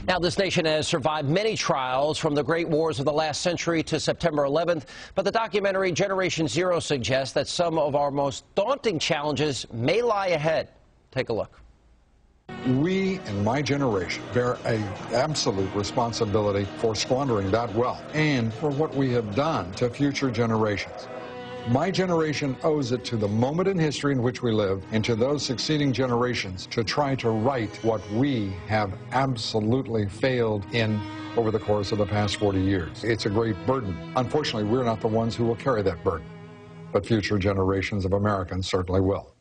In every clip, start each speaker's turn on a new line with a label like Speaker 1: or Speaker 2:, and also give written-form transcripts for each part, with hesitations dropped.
Speaker 1: Now, this nation has survived many trials from the great wars of the last century to September 11th, but the documentary Generation Zero suggests that some of our most daunting challenges may lie ahead. Take a look.
Speaker 2: We in my generation bear an absolute responsibility for squandering that wealth and for what we have done to future generations. My generation owes it to the moment in history in which we live and to those succeeding generations to try to right what we have absolutely failed in over the course of the past 40 years. It's a great burden. Unfortunately, we're not the ones who will carry that burden, but future generations of Americans certainly will.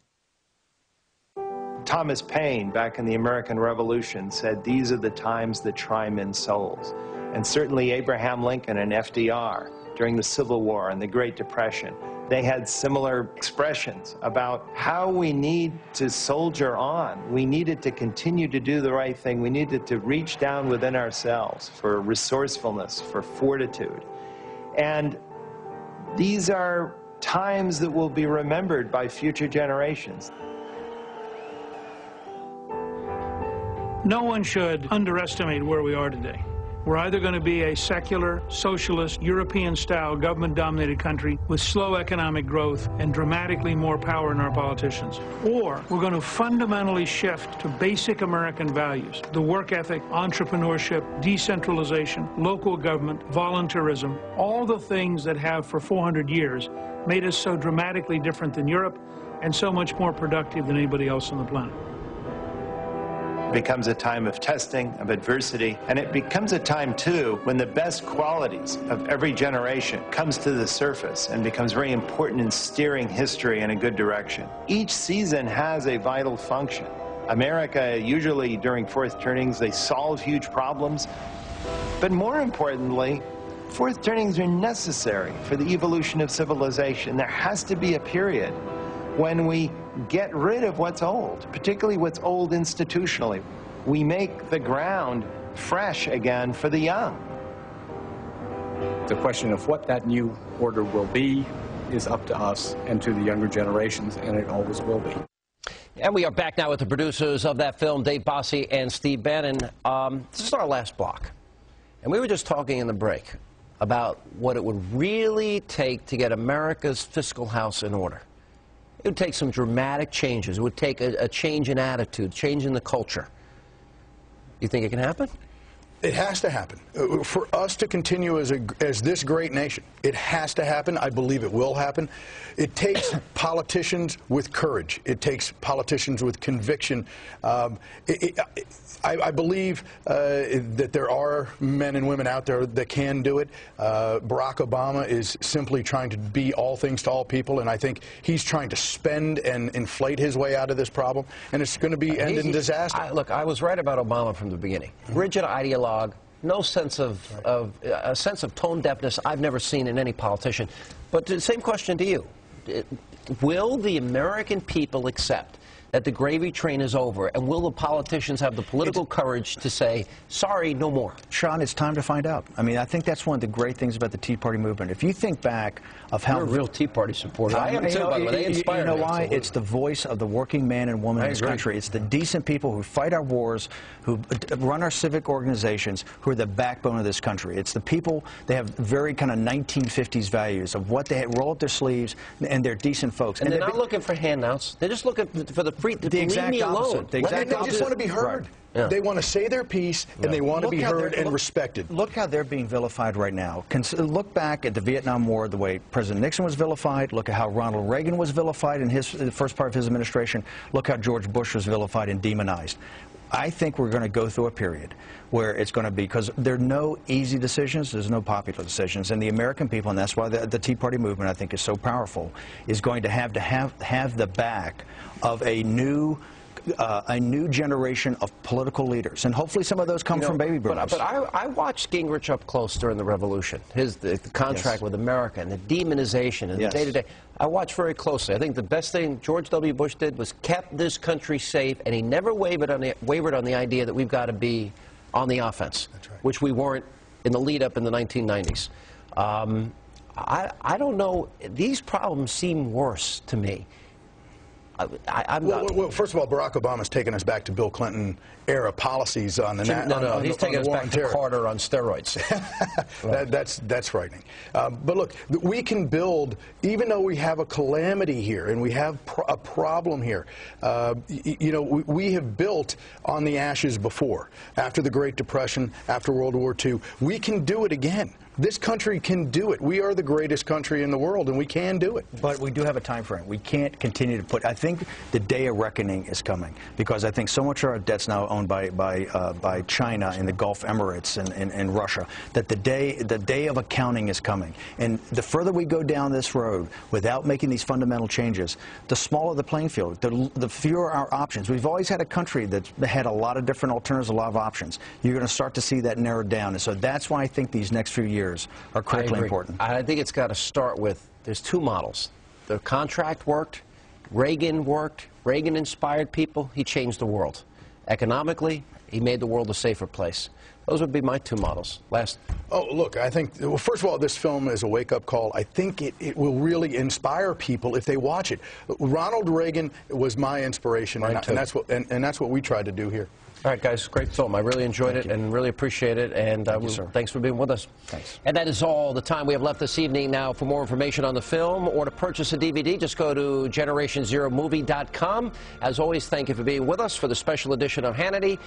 Speaker 3: Thomas Paine, back in the American Revolution, said these are the times that try men's souls. And certainly Abraham Lincoln and FDR during the Civil War and the Great Depression, they had similar expressions about how we need to soldier on. We needed to continue to do the right thing. We needed to reach down within ourselves for resourcefulness, for fortitude. And these are times that will be remembered by future generations.
Speaker 4: No one should underestimate where we are today. We're either going to be a secular, socialist, European-style, government-dominated country with slow economic growth and dramatically more power in our politicians, or we're going to fundamentally shift to basic American values: the work ethic, entrepreneurship, decentralization, local government, volunteerism, all the things that have for 400 years made us so dramatically different than Europe and so much more productive than anybody else on the planet.
Speaker 3: It becomes a time of testing, of adversity, and it becomes a time, too, when the best qualities of every generation comes to the surface and becomes very important in steering history in a good direction. Each season has a vital function. America, usually during fourth turnings, they solve huge problems, but more importantly, fourth turnings are necessary for the evolution of civilization. There has to be a period when we get rid of what's old, particularly what's old institutionally. We make the ground fresh again for the young.
Speaker 5: The question of what that new order will be is up to us and to the younger generations, and it always will be.
Speaker 1: And we are back now with the producers of that film, Dave Bossie and Steve Bannon. This is our last block. And we were just talking in the break about what it would really take to get America's fiscal house in order. It would take some dramatic changes. It would take a change in attitude, change in the culture. You think it can happen?
Speaker 6: It has to happen. For us to continue as this great nation, it has to happen. I believe it will happen. It takes politicians with courage. It takes politicians with conviction. I believe that there are men and women out there that can do it. Barack Obama is simply trying to be all things to all people, and I think he's trying to spend and inflate his way out of this problem, and it's going to be end in disaster.
Speaker 1: Look, I was right about Obama from the beginning. Rigid ideologue, no sense a sense of tone deafness I've never seen in any politician. But the same question to you. Will the American people accept that the gravy train is over, and will the politicians have the political courage to say, sorry, no more?
Speaker 7: Sean, it's time to find out. I mean, I think that's one of the great things about the Tea Party movement. If you think back of how...
Speaker 1: You're a real Tea Party supporter. I am too, by the way. They inspire me.
Speaker 7: You know why?
Speaker 1: Absolutely.
Speaker 7: It's the voice of the working man and woman in this country. It's the decent people who fight our wars, who run our civic organizations, who are the backbone of this country. It's the people, they have very kind of 1950s values of what they roll up their sleeves, and they're decent folks.
Speaker 1: And they're not looking for handouts. They're just looking for the
Speaker 7: exact opposite.
Speaker 6: They just want to be heard. Right. Yeah. They want to say their piece, and they want to be heard and respected.
Speaker 7: Look how they're being vilified right now. Look back at the Vietnam War, the way President Nixon was vilified. Look at how Ronald Reagan was vilified in the first part of his administration. Look how George Bush was vilified and demonized. I think we're going to go through a period where it's going to be, because there are no easy decisions, there's no popular decisions, and the American people, and that's why the Tea Party movement, I think, is so powerful, is going to have the back of a new generation of political leaders, and hopefully some of those come from baby boomers.
Speaker 1: But I watched Gingrich up close during the Revolution, the contract with America and the demonization and the day-to-day. I watched very closely. I think the best thing George W. Bush did was kept this country safe, and he never wavered on the idea that we've got to be on the offense, which we weren't in the lead-up in the 1990s. I don't know. These problems seem worse to me I'm not.
Speaker 6: Well, first of all, Barack Obama's taken us back to Bill Clinton era policies on the
Speaker 1: He's taking us back to Carter on steroids.
Speaker 6: That's frightening. But look, we can build, even though we have a calamity here and we have a problem here. You know, we have built on the ashes before. After the Great Depression, after World War II, we can do it again. This country can do it. We are the greatest country in the world, and we can do it.
Speaker 7: But we do have a time frame. We can't continue to put. I think the day of reckoning is coming, because I think so much of our debt's now owned by China and the Gulf Emirates and Russia, that the day of accounting is coming. And the further we go down this road without making these fundamental changes, the smaller the playing field, the fewer our options. We've always had a country that's had a lot of different alternatives, a lot of options. You're going to start to see that narrowed down, and so that's why I think these next few years are critically important.
Speaker 1: I think it's got to start with, there's two models. The contract worked, Reagan worked, Reagan inspired people, he changed the world. Economically, he made the world a safer place. Those would be my two models.
Speaker 6: Oh, look, I think, well, first of all, this film is a wake-up call. I think it will really inspire people if they watch it. Ronald Reagan was my inspiration, and that's what we tried to do here.
Speaker 1: All right, guys, great film. I really enjoyed it and really appreciate it, and thanks for being with us.
Speaker 7: Thanks.
Speaker 1: And that is all the time we have left this evening. Now, for more information on the film or to purchase a DVD, just go to GenerationZeroMovie.com. As always, thank you for being with us for the special edition of Hannity.